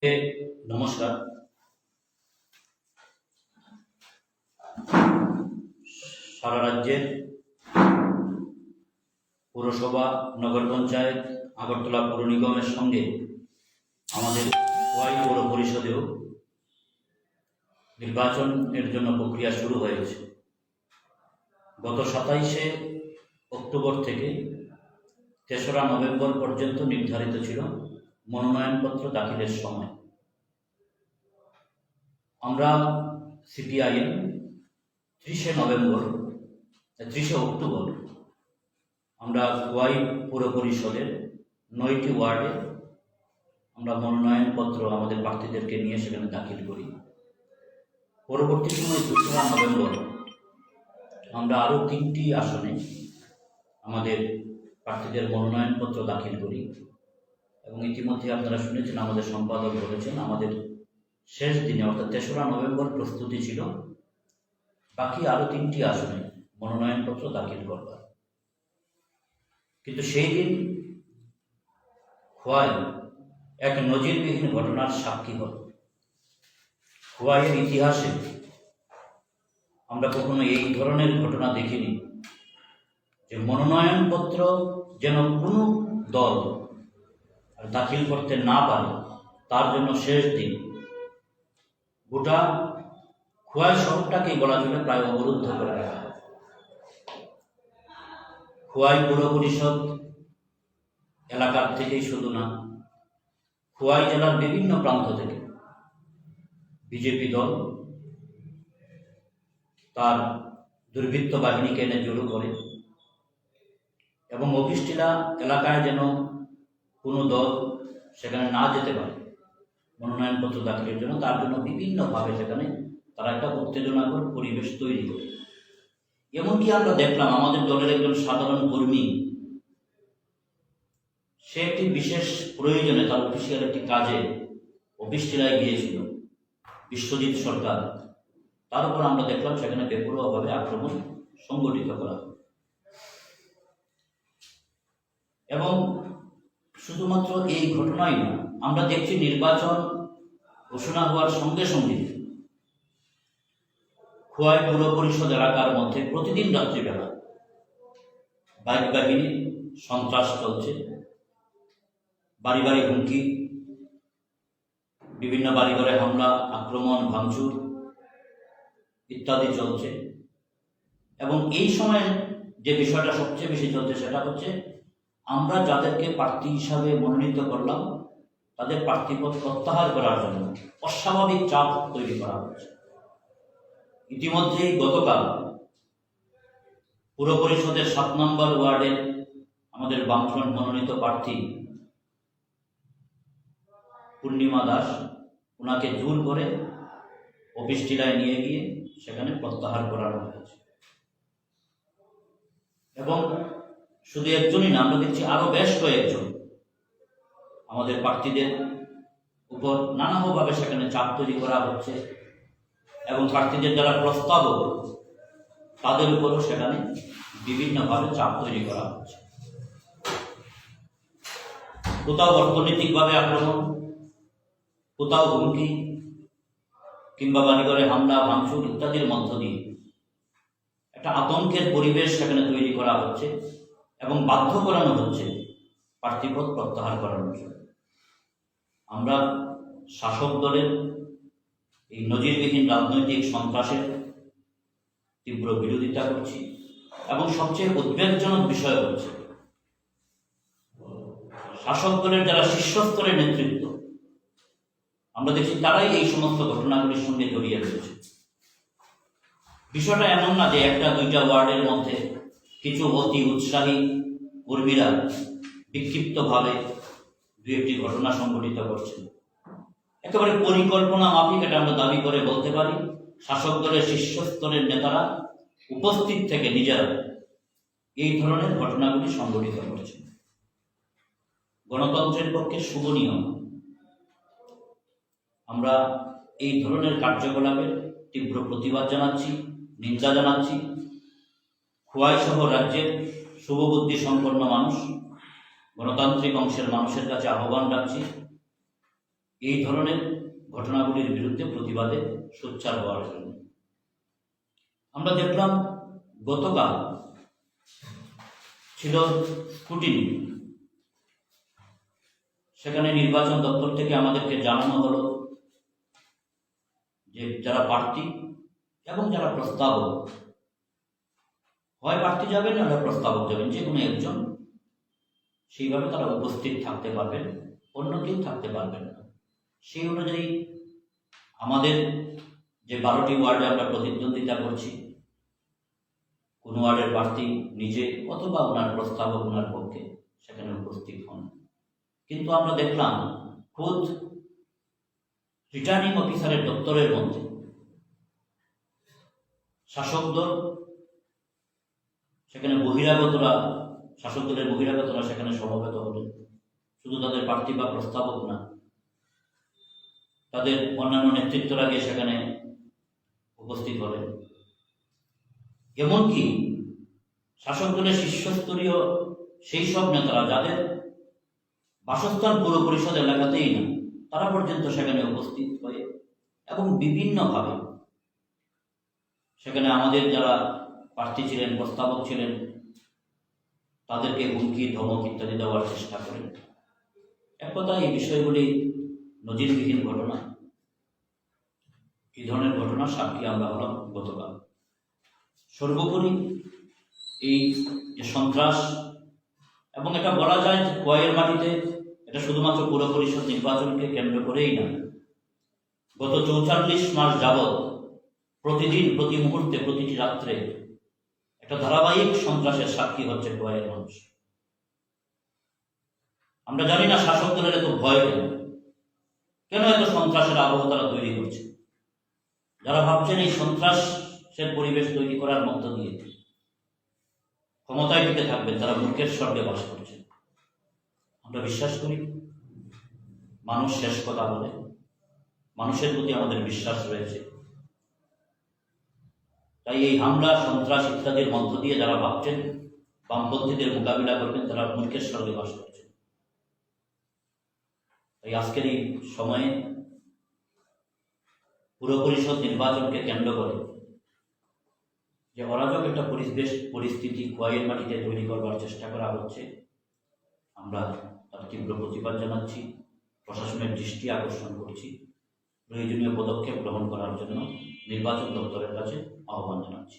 নমস্কার। সারা রাজ্যের পৌরসভা, নগর পঞ্চায়েত, আগরতলা পৌর নিগমের সঙ্গে আমাদের খোয়াই পৌর পরিষদেও নির্বাচনের জন্য প্রক্রিয়া শুরু হয়েছে। গত 27শে অক্টোবর থেকে 3রা নভেম্বর পর্যন্ত নির্ধারিত ছিল মনোনয়নপত্র দাখিলের সময়। আমরা সিপিআইএম 30শে অক্টোবর আমরা খোয়াই পৌর পরিষদের 9টি ওয়ার্ডে আমরা মনোনয়নপত্র আমাদের প্রার্থীদেরকে নিয়ে সেখানে দাখিল করি। পরবর্তী সময় 2রা নভেম্বর আমরা আরও 3টি আসনে আমাদের প্রার্থীদের মনোনয়নপত্র দাখিল করি এবং ইতিমধ্যে আপনারা শুনেছেন, আমাদের সম্পাদক বলেছেন, আমাদের শেষ দিনে অর্থাৎ 3রা নভেম্বর প্রস্তুতি ছিল বাকি আরও 3টি আসনে মনোনয়নপত্র দাখিল করবার। কিন্তু সেই দিন খোয়াই এক নজিরবিহীন ঘটনার সাক্ষী হল। খোয়াইয়ের ইতিহাসে আমরা কখনো এই ধরনের ঘটনা দেখিনি যে মনোনয়নপত্র যেন কোনো দল দাখিল করতে না পারে, তার জন্য শেষ দিন গোটা খোয়াই শহরটাকেই বলা চলে প্রায় অবরুদ্ধ করে রাখা। খোয়াই পৌর পরিষদ এলাকার থেকেই শুধু না, খোয়াই জেলার বিভিন্ন প্রান্ত থেকে বিজেপি দল তার দুর্বৃত্ত বাহিনীকে এনে জড়ো করে এবং অফিসটিলা এলাকায় যেন কোনো দল সেখানে না যেতে পারে মনোনয়নপত্র দাখিলের জন্য, তার জন্য বিভিন্নভাবে সেখানে তারা একটা উত্তেজনাকর পরিবেশ তৈরি করে। এমনকি আমরা দেখলাম আমাদের দলের একজন সাধারণ কর্মী, সে একটি বিশেষ প্রয়োজনে তার অফিসিয়াল একটি কাজে অফিসটিলায় গিয়েছিল, বিশ্বজিৎ সরকার, তার উপর আমরা দেখলাম সেখানে বেপরোয়াভাবে আক্রমণ সংগঠিত করা। এবং শুধুমাত্র এই ঘটনাই না, আমরা দেখছি নির্বাচন ঘোষণা হওয়ার সঙ্গে সঙ্গে খোয়াই পৌর পরিষদ এলাকার মধ্যে প্রতিদিন রাত্রিবেলা বাইক বাহিনী সন্ত্রাস চলছে, বাড়ি বাড়ি হুমকি, বিভিন্ন বাড়িঘরে হামলা, আক্রমণ, ভাঙচুর ইত্যাদি চলছে। এবং এই সময়ে যে বিষয়টা সবচেয়ে বেশি চলছে সেটা হচ্ছে আমরা যাদেরকে প্রার্থী হিসাবে মনোনীত করলাম তাদের প্রার্থীপদ প্রত্যাহার করার জন্য অস্বাভাবিক চাপ তৈরি করা হচ্ছে। ইতিমধ্যেই গতকাল পুর পরিষদের 7 নম্বর ওয়ার্ডের আমাদের বামফ্রন্ট মনোনীত প্রার্থী পূর্ণিমা দাস, ওনাকে জোর করে অফিস টিলায় নিয়ে গিয়ে সেখানে প্রত্যাহার করানো হয়েছে। এবং শুধু একজনই না, আমরা দেখছি আরো বেশ কয়েকজন আমাদের প্রার্থীদের উপর নানাভাবে সেখানে চাপ তৈরি করা হচ্ছে এবং প্রার্থীদের যারা প্রস্তাবক তাদের উপরও সেখানে বিভিন্নভাবে চাপ তৈরি করা হচ্ছে। কোথাও অর্থনৈতিকভাবে আক্রমণ, কোথাও হুমকি কিংবা বাড়িঘরে হামলা, ভাঙচুর ইত্যাদির মধ্য দিয়ে একটা আতঙ্কের পরিবেশ সেখানে তৈরি করা হচ্ছে এবং বাধ্য করানো হচ্ছে প্রার্থীপদ প্রত্যাহার করানোর জন্য। আমরা শাসক দলের এই নজিরবিহীন রাজনৈতিক সন্ত্রাসের তীব্র বিরোধিতা করছি এবং সবচেয়ে উদ্বেগজনক বিষয় হচ্ছে শাসক দলের যারা শীর্ষস্তরের নেতৃত্ব, আমরা দেখছি তারাই এই সমস্ত ঘটনাগুলির সঙ্গে জড়িয়ে রয়েছে। বিষয়টা এমন না যে 1-2টা ওয়ার্ডের মধ্যে কিছু অতি উৎসাহী কর্মীরা বিক্ষিপ্তভাবে 2-1টি ঘটনা সংঘটিত করছে। একেবারে পরিকল্পনা মাফিক এটা আমরা দাবি করে বলতে পারি শাসক দলের শীর্ষস্তরের নেতারা উপস্থিত থেকে নিজেরা এই ধরনের ঘটনাগুলি সংঘটিত করছে। গণতন্ত্রের পক্ষে শুভ নিয়ম। আমরা এই ধরনের কার্যকলাপের তীব্র প্রতিবাদ জানাচ্ছি, নিন্দা জানাচ্ছি। খোয়াই সহ রাজ্যের শুভবুদ্ধি সম্পন্ন মানুষ, গণতান্ত্রিক অংশের মানুষের কাছে আহ্বান রাখছি, এই ধরনের ঘটনাগুলির বিরুদ্ধে প্রতিবাদে সোচ্চার হওয়ার জন্য। আমরা দেখলাম গতকাল ছিল স্ক্রুটিনি, সেখানে নির্বাচন দপ্তর থেকে আমাদেরকে জানানো হলো যে যারা প্রার্থী এবং যারা প্রস্তাবক, হয় প্রার্থী যাবেন না প্রস্তাবক যাবেন, যে কোনো একজন, সেইভাবে তারা উপস্থিত থাকতে পারবেন, অন্য কেউ থাকতে পারবেন না। সেই অনুযায়ী আমাদের যে 12টি ওয়ার্ডে আমরা প্রতিদ্বন্দ্বিতা করছি, কোন ওয়ার্ডের প্রার্থী নিজে অথবা ওনার প্রস্তাবক ওনার পক্ষে সেখানে উপস্থিত হন। কিন্তু আমরা দেখলাম খোদ রিটার্নিং অফিসারের দপ্তরের মধ্যে শাসক দল, সেখানে শাসক দলের বহিরাগতরা সেখানে সমবেত হলেন। শুধু তাদের প্রার্থী বা প্রস্তাবক না, তাদের অন্যান্য নেতৃত্বরা গিয়ে সেখানে উপস্থিত হলেন। এমনকি শাসক দলের শীর্ষস্তরীয় সেই সব নেতারা যাদের বাসস্থান পৌর পরিষদ এলাকাতেই না, তারা পর্যন্ত সেখানে উপস্থিত হয়ে এবং বিভিন্নভাবে সেখানে আমাদের যারা প্রার্থী ছিলেন, প্রস্তাবক ছিলেন, তাদেরকে হুমকি ধমক ইত্যাদি দেওয়ার চেষ্টা করেন। এক কথায় এই বিষয়গুলি নজিরবিহীন ঘটনা। এই ধরনের ঘটনার সাক্ষী আমরা হলাম গতকাল। সর্বোপরি এই যে সন্ত্রাস, এবং এটা বলা যায় যে খোয়াইয়ের মাটিতে এটা শুধুমাত্র পৌর পরিষদ নির্বাচনকে কেন্দ্র করেই না, গত 44 মাস যাবৎ প্রতিদিন, প্রতি মুহূর্তে, প্রতিটি রাত্রে একটা ধারাবাহিক সন্ত্রাসের সাক্ষী হচ্ছে খোয়াইয়ের মানুষ। আমরা জানি না শাসক দলের এত ভয় কেন এত সন্ত্রাসের আবহ তারা তৈরি করছে। যারা ভাবছেন এই সন্ত্রাসের পরিবেশ তৈরি করার মধ্য দিয়ে ক্ষমতায় টিকে থাকবেন, তারা মূর্খের স্বর্গে বাস করছেন। আমরা বিশ্বাস করি মানুষ শেষ কথা বলে, মানুষের প্রতি আমাদের বিশ্বাস রয়েছে। তাই এই হামলা, সন্ত্রাস ইত্যাদির মধ্য দিয়ে যারা ভাবছেন বামপন্থীদের মোকাবিলা করবেন, তারা মূর্খের স্বর্গে বাস করছেন। তাই আজকের এই সময়ে পুর পরিষদ নির্বাচনকে কেন্দ্র করে যে অরাজক একটা পরিস্থিতি খোয়াইয়ের মাটিতে তৈরি করবার চেষ্টা করা হচ্ছে, আমরা তার তীব্র প্রতিবাদ জানাচ্ছি, প্রশাসনের দৃষ্টি আকর্ষণ করছি, প্রয়োজনীয় পদক্ষেপ গ্রহণ করার জন্য নির্বাচন দপ্তরের কাছে আহ্বান জানাচ্ছি।